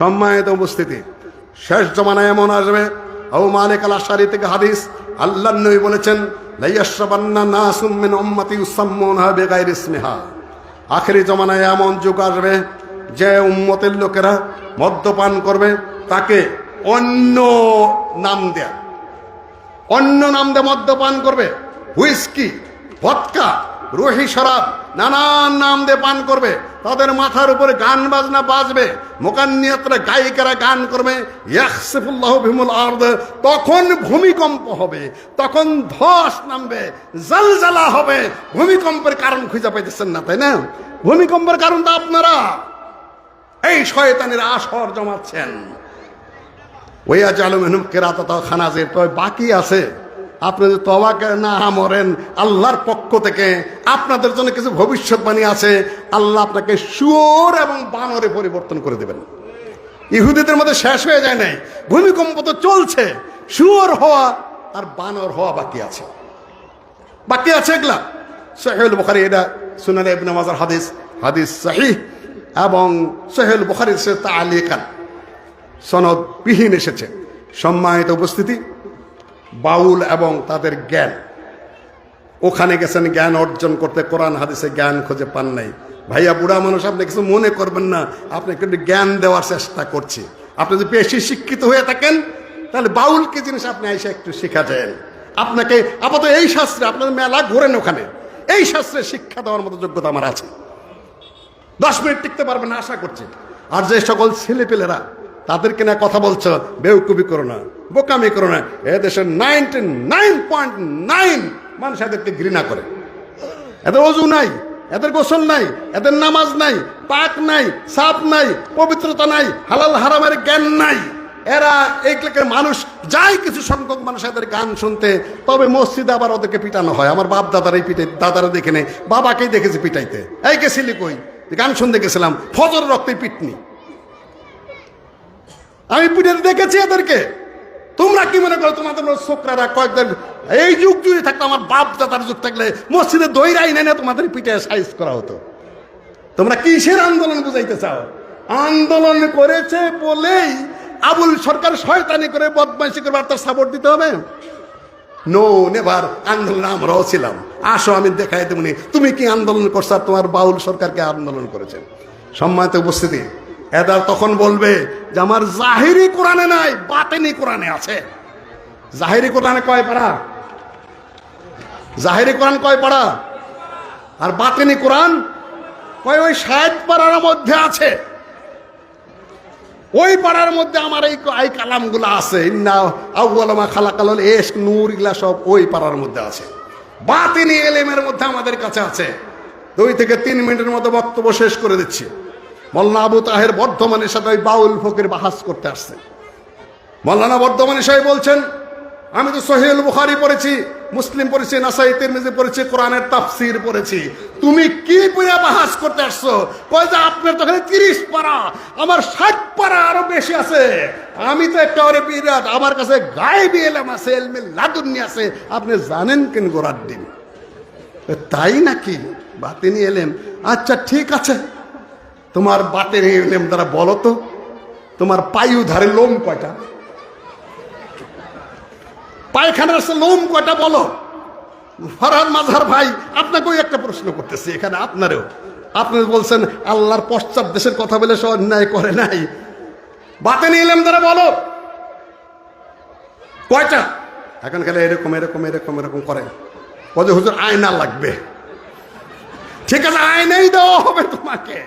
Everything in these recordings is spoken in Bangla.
সম্মানিত উপস্থিতি, শেষ জমানায় এমন আসবে, আবু মালিক আল আশআরী থেকে হাদিস, আল্লাহর নবী বলেছেন, লা ইয়াশরাবান্না নাসুম মিন উম্মতি ইউসাম্মুনা বিগাইরি ইসমিহা। আখেরি জমানায় এমন যুগ আসবে যে উম্মতের লোকেরা মদ্যপান করবে, তাকে অন্য নাম দেয়া, অন্য নাম দিয়ে মদ্যপান করবে। হুইস্কি, ভদকা, রুহি শরাব, নানান নাম দিয়ে পান করবে। তাদের মাথার উপরে গান বাজনা বাজবে, মুকান্নিয়াতরা গায়িকারা গান করবে। ইয়াখসিফুল্লাহু বিহিমুল আরদ, তখন ভূমিকম্প হবে, তখন ধস নামবে, জালজালা হবে। ভূমিকম্পের কারণ খুঁজে পাইতেছেন না, তাই না? ভূমিকম্পের কারণটা আপনারা এই শয়তানের আসর জমাচ্ছেন। ওয়া জালু মিনহুম কিরাতাতা খানাজির। তবে বাকি আছে, আপনি যদি তওবা না মরেন, আল্লাহর পক্ষ থেকে আপনাদের জন্য কিছু ভবিষ্যৎবাণী আছে। আল্লাহ আপনাকে শুয়োর এবং বানরে পরিবর্তন করে দেবেন। ইহুদিদের মধ্যে শেষ হয়ে যায় নাই, ভূমিকম্প তো চলছে, শুয়োর হওয়া আর বানর হওয়া বাকি আছে, বাকি আছে এগুলা। সহিহুল বুখারী, এটা সুনান ইবনে মাজার হাদিস, হাদিস সহিহ, এবং সহিহুল বুখারীর সে তাআলিকান সনদবিহীন এসেছে। সম্মানিত উপস্থিতি, বাউল এবং তাদের জ্ঞান, ওখানে গেছেন জ্ঞান অর্জন করতে, কোরআন হাদিসে জ্ঞান খুঁজে পান নাই। ভাইয়া বুড়া মানুষ, আপনি কিছু মনে করবেন না, আপনি কিন্তু জ্ঞান দেওয়ার চেষ্টা করছি। আপনি যদি বেশি শিক্ষিত হয়ে থাকেন, তাহলে বাউল কি জিনিস আপনি এসে একটু শিখা যায়। আপনাকে আপাতত এই শাস্ত্রে, আপনার মেলা ঘোরেন ওখানে, এই শাস্ত্রে শিক্ষা দেওয়ার মতো যোগ্যতা আমার আছে। 10 মিনিট টিকতে পারবেন না আশা করছি। আর যে সকল ছেলেপেলেরা তাদেরকে না কথা বলছো, বেউকুবি করো না, বোকামি করো না। এদেশের 99.9 মানুষ এদেরকে ঘৃণা করে। এদের ওযু নাই, এদের গোসল নাই, এদের নামাজ নাই, পাক নাই, সাফ নাই, পবিত্রতা নাই, হালাল হারামের জ্ঞান নাই। এরা এইগুলোকে মানুষ যায়, কিছু সংখ্যক মানুষ এদের গান শুনতে। তবে মসজিদে আবার ওদেরকে পিটানো হয়। আমার বাপ দাদারাই পিটাই, দাদারা দেখে নেই, বাবাকেই দেখেছি পিটাইতে। এই গেছিলি কই? গান শুনতে গেছিলাম, ফজর রক্তে পিটনি, আমি পিটাতে দেখেছি এদেরকে। তোমরা কি মনে করো তোমাদের ছোকরারা কয়েকদিন এই যুগ জুড়ে থাকতো, আমার বাপ দাদার যুগ থাকলে মসজিদে দইরাই নেই না, তোমাদের পিঠে সাইজ করা হতো। তোমরা কিসের আন্দোলন বুঝাইতে চাও? আন্দোলন করেছে বলেই আবুল সরকার শয়তানি করে বদমাইশি করবার তার সাপোর্ট দিতে হবে? No never. আন্দোলন আমরাও ছিলাম, আসো আমি দেখাই দেবনি তুমি কি আন্দোলন করছো আর তোমার বাউল সরকারকে আন্দোলন করেছে। সম্মানিত উপস্থিতি, এরা তখন বলবে যে আমার জাহিরি কোরআনে নাই, বাতিনি কোরআনে আছে। জাহিরি কোরআনে কয় পারা? জাহিরি কোরআন কয় পারা? আর বাতিনি কোরআন কয় ওই 60 পারার মধ্যে আছে। ওই পাড়ার মধ্যে আমার এই কালামগুলো আছে, ইন্না আউয়ালা মা খালাকাল ইশক নূর, ইলা সব ওই পাড়ার মধ্যে আছে। বাতিনি ইলমের মধ্যে আমাদের কাছে আছে। 2 থেকে 3 মিনিটের মধ্যে বক্তব্য শেষ করে দিচ্ছি। মৌলানা আবু তাহের বর্ধমানের সাথে ওই বাউল ফকির বাহাস করতে আসছে। মৌলানা বর্ধমানী সাহেব বলছেন, আমি তো সহিহুল বুখারী পড়েছি, মুসলিম পড়েছি, নাসাই, তিরমিজি পড়েছি, কোরআনের তাফসীর পড়েছি, তুমি কি পড়ে বাহাস করতে আসছো? কয় যে আপনার তো এখানে 30 পারা, আমার 60 পারা আরো বেশি আছে। আমি তো একেবারে বিরাট, আমার কাছে গায়েবী ইলম আছে, ইলমে লাদুন্নি আছে। আপনি জানেন কেন গোড়ার দিন? তাই নাকি? বাতিনি ইলম, আচ্ছা ঠিক আছে, তোমার বাতিনি ইলম দ্বারা বলো তো, তোমার পায়ু ধারে লোম কয়টা? পায়খানার লোম কয়টা বলো? ফরহাদ মাঝহার ভাই, আপনাকেও একটা প্রশ্ন করতেছি এখানে, আপনারও। আপনি বলছেন আল্লাহর পশ্চাৎ দেশের কথা বলে সে অন্যায় করে নাই, বাতিনি ইলম দ্বারা বলো কয়টা? এখন খেলে এরকম এরকম এরকম এরকম করে, বলে হুজুর আয়না লাগবে। ঠিক আছে, আয়নাই দেওয়া হবে তোমাকে,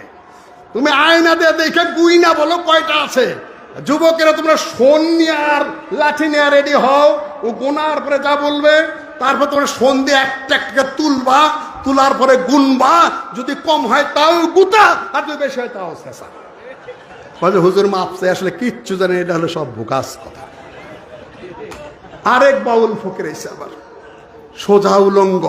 তুমি আয়না দিয়ে দেখে গুইনা বলো কয়টা আছে। যুবকেরা তোমরা সোন নিয়ে আর লাঠি নিয়ে রেডি হও, ও গোনার পরে যা বলবে তারপর তোমরা সোন দিয়ে একটা একটা তুলবা, তুলার পরে গুনবা, যদি কম হয় তাও গুতা, আর যদি বেশি হয় তাও শেষা। হুজুর মাপছে, আসলে কিচ্ছু জানে, এটা হলো সব ভুকাস কথা। আরেক বাউল ফকির এসে আবার সোজা উলঙ্গ,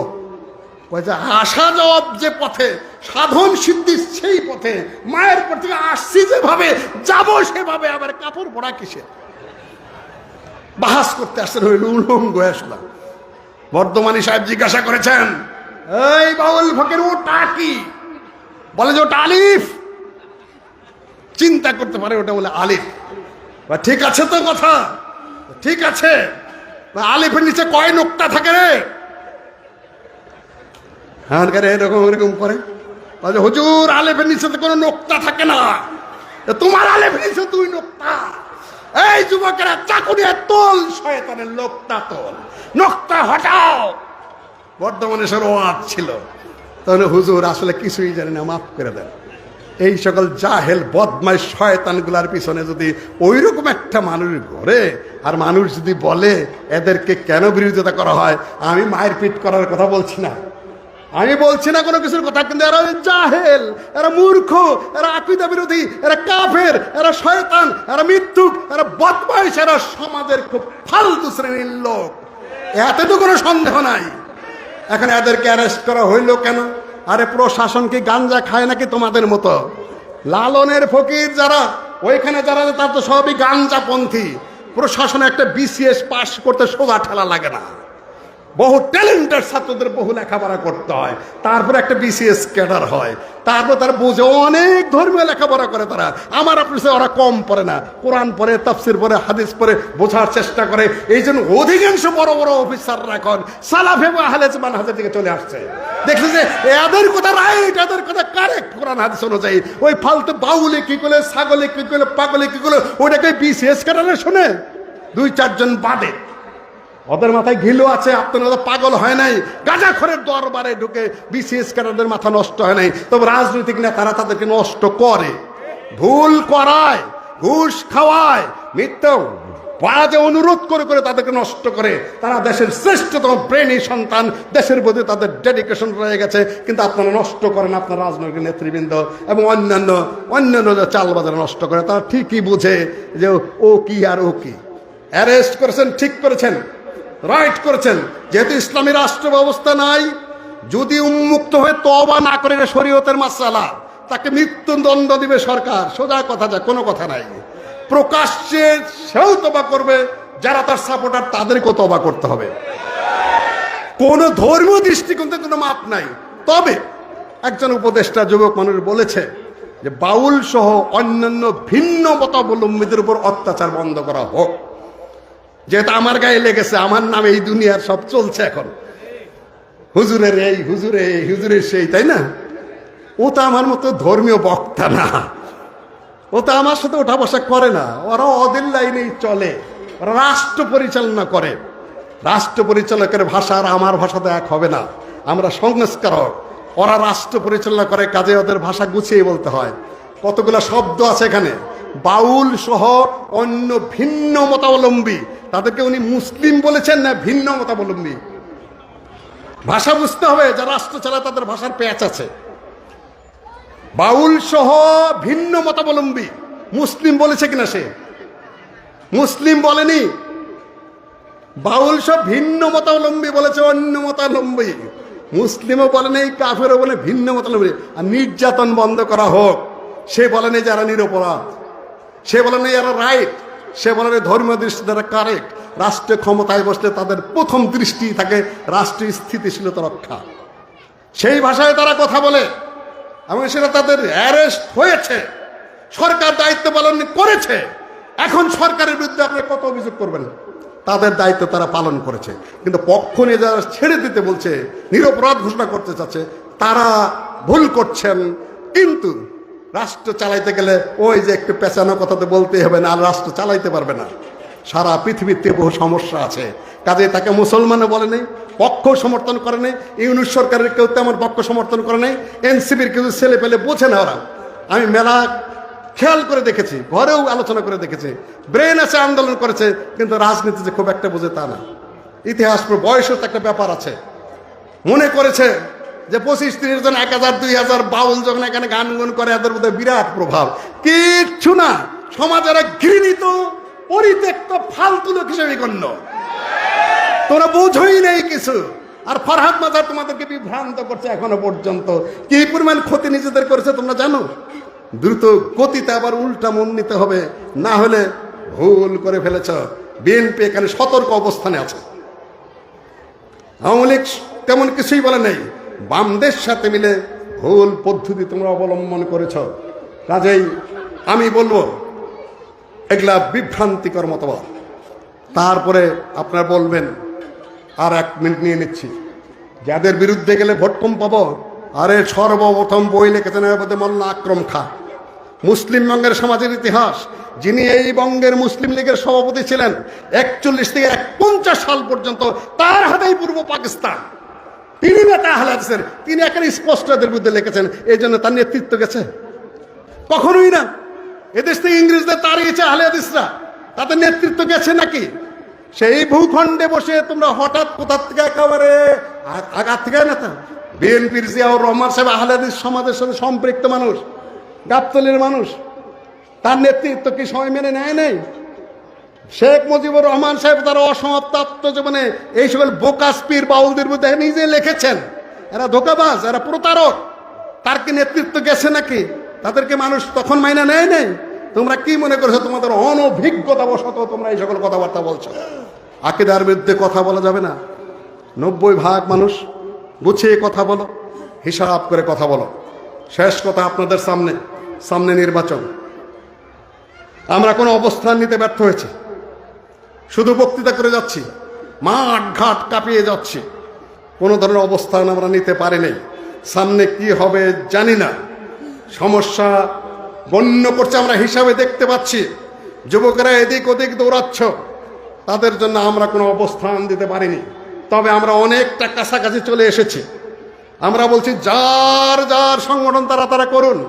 আসা যাওয়ার যে পথে, সাধন সিদ্ধি সেই পথে, মায়ের পর থেকে আসছি যেভাবে যাব সেভাবে, আবার কাপড় পরা কিসে? বাহাস করতে আসছেন, হইল উলঙ্গ। আসলাম বর্ধমানী সাহেব জিজ্ঞাসা করেছেন, এই বাউল ফকির ওটা কি? বলে যে ওটা আলিফ। চিন্তা করতে পারে ওটা বলে আলিফ। ঠিক আছে তো কথা, ঠিক আছে। আলিফের নিচে কয় নোক্তা থাকে রে? হ্যাঁ, এরকম এরকম করে হুজুর আলেফের নিচে তো কোনো নোক্তা থাকে না, তোমার আলেফের নিচে 2 নোক্তা। এই যুবকেরা চাকু নিয়ে তোল, শয়তানের নোক্তা তোল, নোক্তা হটাও। বর্ধমানে সর ওয়াজ ছিল, তখন হুজুর আসলে কিছুই জানি না, মাফ করে দেন। এই সকল জাহেল বদমাইশ শয়তানগুলার পিছনে যদি ওইরকম একটা মানুষ ঘরে, আর মানুষ যদি বলে এদেরকে কেন বিরোধিতা করা হয়, আমি মায়ের পিট করার কথা বলছি না, আমি বলছি না কোনো কিছুর কথা, কিন্তু এরা জাহেল, এরা মূর্খ, এরা আকীদা বিরোধী, এরা কাফের, এরা শয়তান, এরা মিথ্যুক, এরা বদমাইশ, এরা সমাজের খুব ফালতু শ্রেণীর লোক, এতে তো কোনো সন্দেহ নাই। এখন এদেরকে অ্যারেস্ট করা হইল কেন? আরে প্রশাসন কি গাঞ্জা খায় নাকি তোমাদের মতো? লালনের ফকির যারা ওইখানে যারা, তার তো সবই গাঞ্জাপন্থী। প্রশাসনে একটা বিসিএস পাস করতে সোজা ঠেলা লাগে না, বহু ট্যালেন্টেড ছাত্রদের বহু লেখাপড়া করতে হয়, তারপরে একটা বিসিএস ক্যাডার হয়, তারপর তারা বুঝে অনেক ধর্মীয় লেখাপড়া করে। তারা আমার আপনার ওরা কম পড়ে না, কোরআন পড়ে, তাফসির পড়ে, হাদিস পড়ে, বোঝার চেষ্টা করে। এই জন্য অধিকাংশ বড় বড় অফিসাররা এখন সালাফে বা আহলে মানহাজের দিকে চলে আসছে। দেখছে যে এদের কথা রাইট, এদের কথা কারেক্ট কোরআন হাদিস অনুযায়ী। ওই ফালতু বাউলে কি করে, ছাগলে কি করে, পাগলে কি করে, ওইটাকে বিসিএস ক্যাডারে শোনে 2-4 জন বাদে। ওদের মাথায় ঘিলু আছে, আপনারা পাগল হয় নাই। গাঁজাখোরের দরবারে ঢুকে বিসিএস ক্যাডারদের মাথা নষ্ট হয় নাই। তবে রাজনৈতিক নেতারা তাদেরকে নষ্ট করে, ভুল করায়, ঘুষ খাওয়ায়, মিথ্যা বাজে অনুরোধ করে করে তাদেরকে নষ্ট করে। তারা দেশের শ্রেষ্ঠতম ব্রেনি সন্তান, দেশের প্রতি তাদের ডেডিকেশন রয়ে গেছে, কিন্তু আপনারা নষ্ট করেন আপনার রাজনৈতিক নেতৃবৃন্দ এবং অন্যান্য যে চালবাজারে নষ্ট করে। তারা ঠিকই বুঝে যে ও কি আর ও কি। অ্যারেস্ট করেছেন, ঠিক করেছেন, রাইট করেছেন। যেহেতু ইসলামী রাষ্ট্র ব্যবস্থা নাই, যদি উন্মুক্ত হয়ে তওবা না করে শরীয়তের মাসআলা, তাকে মৃত্যুদণ্ড দিবে সরকার, সোজা কথা, যা কোনো কথা নাই। প্রকাশ্যে সেও তওবা করবে, যারা তার সাপোর্টার তাদেরকেও তওবা করতে হবে। কোন ধর্মীয় দৃষ্টিকোণ থেকে কোনো মাপ নাই। তবে একজন উপদেষ্টা যুবক মানুষ বলেছে যে বাউল সহ অন্যান্য ভিন্ন মতাবলম্বীদের উপর অত্যাচার বন্ধ করা হোক। যেহেতু আমার গায়ে লেগেছে, আমার নামে এই দুনিয়ার সব চলছে এখন, হুজুরের এই, হুজুরের সেই, তাই না? ও তো আমার মতো ধর্মীয় বক্তা না, ও তো আমার সাথে ওঠা বসা করে না। ওরা ওদের লাইনেই চলে, ওরা রাষ্ট্র পরিচালনা করে। রাষ্ট্র পরিচালকের ভাষা আর আমার ভাষা তো এক হবে না। আমরা সংস্কারক, ওরা রাষ্ট্র পরিচালনা করে, কাজে ওদের ভাষা গুছিয়ে বলতে হয়। কতগুলো শব্দ আছে এখানে। বাউল সহ অন্য ভিন্ন মতাবলম্বী, তাদেরকে উনি মুসলিম বলেছেন না ভিন্ন মতাবলম্বী? ভাষা বুঝতে হবে, যারা রাষ্ট্র চালায় তাদের ভাষার পেঁচ আছে। বাউল সহ ভিন্ন মতাবলম্বী, মুসলিম বলেছে কিনা? সে মুসলিম বলেনি। বাউল সহ ভিন্ন মতাবলম্বী বলেছে, অন্য মতাবলম্বী। মুসলিমও বলেনি, কাফেরও বলে ভিন্ন মতাবলম্বী। আর নির্যাতন বন্ধ করা হোক, সে বলেনি যারা নিরপরাধ, সে বলেনি যারা রাইট, সে বলেনি ধর্মীয় দৃষ্টি দ্বারা কারেক্ট। রাষ্ট্রীয় ক্ষমতায় বসলে তাদের প্রথম দৃষ্টি থাকে রাষ্ট্রীয় স্থিতিশীলতা রক্ষা। সেই ভাষায় তারা কথা বলে এবং সেটা তাদের অ্যারেস্ট হয়েছে, সরকার দায়িত্ব পালন করেছে। এখন সরকারের বিরুদ্ধে আপনি কত অভিযোগ করবেন? তাদের দায়িত্ব তারা পালন করেছে। কিন্তু পক্ষ নিয়ে যারা ছেড়ে দিতে বলছে, নিরপরাধ ঘোষণা করতে চাচ্ছে, তারা ভুল করছেন। কিন্তু রাষ্ট্র চালাইতে গেলে ওই যে একটু পেঁচানো কথা তো বলতেই হবে, না রাষ্ট্র চালাইতে পারবে না। সারা পৃথিবীতে বহু সমস্যা আছে, কাজে তাকে মুসলমানও বলে নেই, পক্ষ সমর্থন করে নেই। ইউনিট সরকারের কেউ তেমন পক্ষ সমর্থন করে নেই, এনসিপির কিছু ছেলে পেলে বোঝে না ওরা। আমি মেলা খেয়াল করে দেখেছি, ঘরেও আলোচনা করে দেখেছি, ব্রেন আছে, আন্দোলন করেছে, কিন্তু রাজনীতি যে খুব একটা বোঝে তা না। ইতিহাস বয়সের একটা ব্যাপার আছে। মনে করেছে যে 25-30 জন, 1000-2000 বাউল যখন এখানে গান গুন করে, এদের মধ্যে বিরাট প্রভাব। কিচ্ছু না, সমাজের ঘৃণিত পরিত্যক্ত ফালতু লোক হিসেবে গণ্য। তোমরা বোঝোই নেই কিছু। আর ফরহাদ মাজার তোমাদেরকে বিভ্রান্ত করছে এখনো পর্যন্ত। কি পরিমাণ ক্ষতি নিজেদের করেছে তোমরা জানো? দ্রুত গতিতে আবার উল্টা মন নিতে হবে, না হলে ভুল করে ফেলেছ। বিএনপি এখানে সতর্ক অবস্থানে আছে। আওয়ামী লীগ তেমন কিছুই বলে নেই, বামদের সাথে মিলে ভুল পদ্ধতি তোমরা অবলম্বন করেছ। কাজেই আমি বলবো এগুলা বিভ্রান্তিকর মতবাদ। তারপরে আপনারা বলবেন, আর 1 মিনিট নিয়ে নিচ্ছি, যাদের বিরুদ্ধে গেলে ভোট কম পাবো। আরে সর্বপ্রথম বই লিখেছেন মোল্লা আকরম খা, মুসলিম বঙ্গের সমাজের ইতিহাস, যিনি এই বঙ্গের মুসলিম লীগের সভাপতি ছিলেন 41 থেকে 51 সাল পর্যন্ত, তার হাতেই পূর্ব পাকিস্তান। তিনি নেতা আহলে হাদিসের, তিনি একেবারে স্পষ্ট এদের বিরুদ্ধে লিখেছেন। এই জন্য তার নেতৃত্ব গেছে? কখনোই না। এদেশ থেকে ইংরেজদের তাড়িয়েছে আহলে হাদিসরা, তাদের নেতৃত্ব গেছে নাকি? সেই ভূখণ্ডে বসে তোমরা হঠাৎ কোথা থেকে একেবারে আঘাত থেকে নেতা। বিএনপির জিয়াউর রহমান সাহেব আহলে হাদিস সমাজের সাথে সম্পৃক্ত মানুষ, গাবতলীর মানুষ, তার নেতৃত্ব কি সবাই মেনে নেয় নাই? শেখ মুজিবুর রহমান সাহেব তার অসমাপ্ত আত্মজীবনে এই সকল বোকাস পীর বাউলদের মধ্যে নিজে লিখেছেন, এরা ধোকাবাজ, এরা প্রতারক। তার কি নেতৃত্ব গেছে নাকি? তাদেরকে মানুষ তখন মাইনা নেয় নাই? তোমরা কি মনে করছো তোমাদের অনভিজ্ঞতা বশত তোমরা এই সকল কথাবার্তা বলছো? আকীদার বিরুদ্ধে কথা বলা যাবে না। 90% মানুষ গুছিয়ে কথা বলো, হিসাব করে কথা বলো। শেষ কথা আপনাদের সামনে নির্বাচন। আমরা কোনো অবস্থান নিতে ব্যর্থ হয়েছি, শুধু বক্তৃতা করে যাচ্ছি, মাঠ ঘাট কাঁপিয়ে যাচ্ছি, কোনো ধরনের অবস্থান আমরা নিতে পারি নাই। সামনে কি হবে জানি না, সমস্যা গণ্য করছে, আমরা হিসাবে দেখতে পাচ্ছি। যুবকেরা এদিক ওদিক দৌড়াচ্ছ, তাদের জন্য আমরা কোনো অবস্থান দিতে পারিনি। তবে আমরা অনেকটা কাছাকাছি চলে এসেছি। আমরা বলছি যার যার সংগঠন তারা করুন।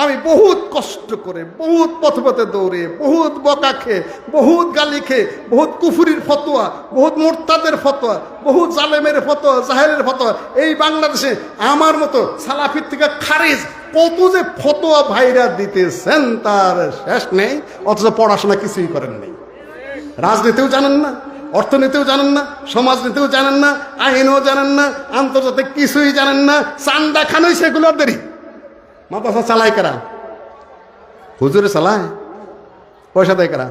আমি বহুত কষ্ট করে, বহুত পথে দৌড়ে, বহুত বকা খেয়ে, বহুত গালি খেয়ে, বহুত কুফুরির ফতোয়া, বহুত মোরতাদের ফতোয়া, বহুত জালেমের ফতোয়া, জাহেলের ফতোয়া, এই বাংলাদেশে আমার মতো সালাফির থেকে খারিজ কত যে ফতোয়া ভাইরা দিতেছেন তার শেষ নেই। অথচ পড়াশোনা কিছুই করেন নেই, রাজনীতিও জানেন না, অর্থনীতিও জানেন না, সমাজনীতিও জানেন না, আইনও জানেন না, আন্তর্জাতিক কিছুই জানেন না। চান্দা খানোই সেগুলোর দেরি। মাদ্রাসা চালায় কারা? হুজুরে চালায়, পয়সা দেয় কারা?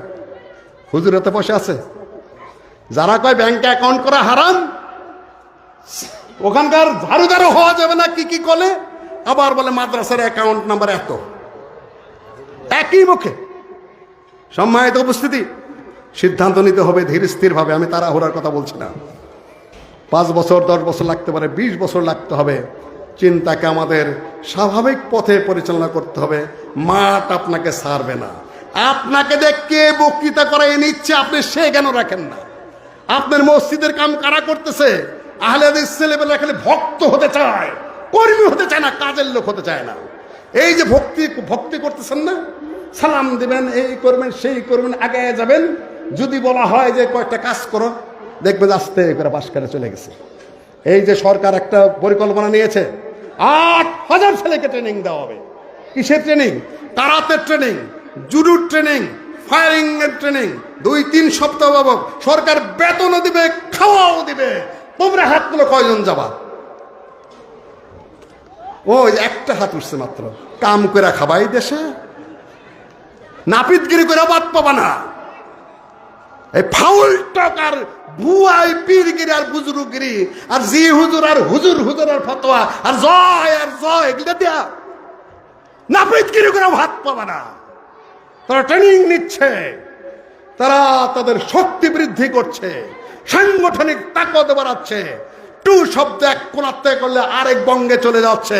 হুজুরে তো পয়সা আছে। যারা কয় ব্যাংকে অ্যাকাউন্ট করা হারাম, ওখানকার ঝাড়ুদারও হওয়া যাবে না কি কি কলে, আবার বলে মাদ্রাসার অ্যাকাউন্ট নাম্বার এত, একই মুখে। সম্মানিত উপস্থিতি, সিদ্ধান্ত নিতে হবে ধীর স্থির ভাবে। আমি তাড়াহুড়ার কথা বলছি না। 5 বছর 10 বছর লাগতে পারে, 20 বছর লাগতে হবে। চিন্তাকে আমাদের স্বাভাবিক পথে পরিচালনা করতে হবে। মাঠ আপনাকে ছাড়বে না। আপনাকে দেখে বক্তৃতা করাই নিচ্ছে, আপনি সে কেন রাখেন না? আপনার মসজিদের কাম কারা করতেছে? আহলে হাদিস ছেলেবেলা খালি ভক্ত হতে চায়, কর্মী হতে চায় না, কাজের লোক হতে চায় না। এই যে ভক্তি করতেছেন না, সালাম দিবেন, এই করবেন, সেই করবেন, আগে যাবেন। যদি বলা হয় যে কয়েকটা কাজ করো, দেখবেন আস্তে করে পাশ করে চলে গেছে। এই যে সরকার একটা পরিকল্পনা নিয়েছে, 8,000 ছেলেকে ট্রেনিং দেওয়া হবে। কিসের ট্রেনিং? কারাতে ট্রেনিং, জুডুর ট্রেনিং, ফায়ারিং এর ট্রেনিং। 2-3 সপ্তাহ পাবো। সরকার বেতনও দিবে, খাওয়াও দিবে। তোমরা হাত তুলো, কয়জন যাবা? ওই একটা হাত উঠছে মাত্র। কাম করে খাবাই দেশে, নাপিতগিরি করে বাদ পাবা না। এই ফাউল টাকার ভুয়াই পীরগিরি আর বুজুরগিরি আর জি হুজুর আর হুজুর আর ফতোয়া আর জয় এগুলো দেয়া নাপিতগিরি করে ভাত পাবা না। তারা ট্রেনিং নিচ্ছে, তারা তাদের শক্তি বৃদ্ধি করছে, সাংগঠনিক তাকত বাড়াচ্ছে। টু শব্দ এক কোণাতে করলে আরেক বঙ্গে চলে যাচ্ছে।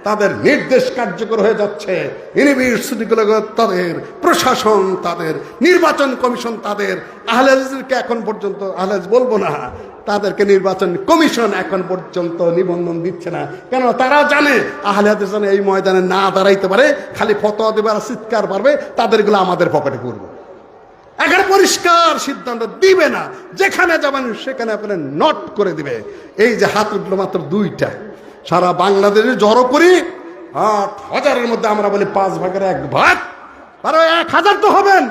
তাদের নির্দেশ কার্যকর হয়ে যাচ্ছে। ইউনিভার্সিটিগুলো তাদের, প্রশাসন তাদের, নির্বাচন কমিশন তাদের। আহলে হাদিসকে এখন পর্যন্ত, আহলে হাদিস বলবো না, তাদেরকে নির্বাচন কমিশন এখন পর্যন্ত নিবন্ধন দিচ্ছে না। কেন? তারা জানে আহলে হাদিস যেন এই ময়দানে না দাঁড়াইতে পারে, খালি ফতোয়া দেবে আর চিৎকার পারবে, তাদেরগুলো আমাদের পকেটে পড়বে। এখানে পরিষ্কার সিদ্ধান্ত দিবে না, যেখানে যাবেন সেখানে আপনার নোট করে দিবে। এই যে হাত উঠলো মাত্র 2টা, সারা বাংলাদেশে জড়ো করি 8,000-এর মধ্যে আমরা বলি 5 ভাগের 1 ভাগ, আরো 1,000 তো হবেন।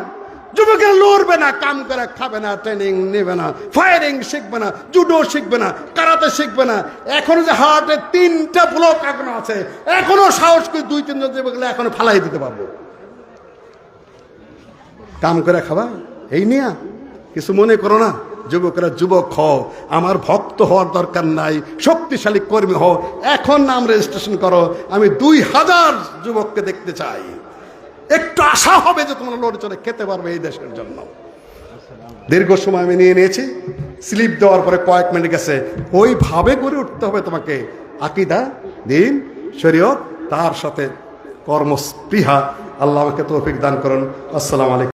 যুবকেরা লড়বে না, কাম করে খাবে না, ট্রেনিং নেবে না, ফায়ারিং শিখবে না, জুডো শিখবে না, কারাতে শিখবে না। এখনো যে হার্টে 3টা ব্লক এখনো আছে, এখনো সাহস করে 2-3 জন যুবকরা এখনো ফালাই দিতে পারবো। কাম করে খাবা, এই নিয়ে কিছু মনে করো না। যুবকেরা যুবক হও, আমার ভক্ত হওয়ার দরকার নাই, শক্তিশালী কর্মী হও। এখন নাম রেজিস্ট্রেশন করো। আমি 2,000 যুবককে দেখতে চাই। একটু আশা হবে যে তোমরা লড়ে চড়ে খেতে পারবে এই দেশের জন্য। দীর্ঘ সময় আমি নিয়ে নিয়েছি, স্লিপ দেওয়ার পরে কয়েক মিনিট গেছে। ওইভাবে গড়ে উঠতে হবে তোমাকে, আকীদা, দ্বীন, শরীয়ত, তার সাথে কর্মস্পৃহা। আল্লাহ আমাকে তৌফিক দান করুন। আসসালামু আলাইকুম।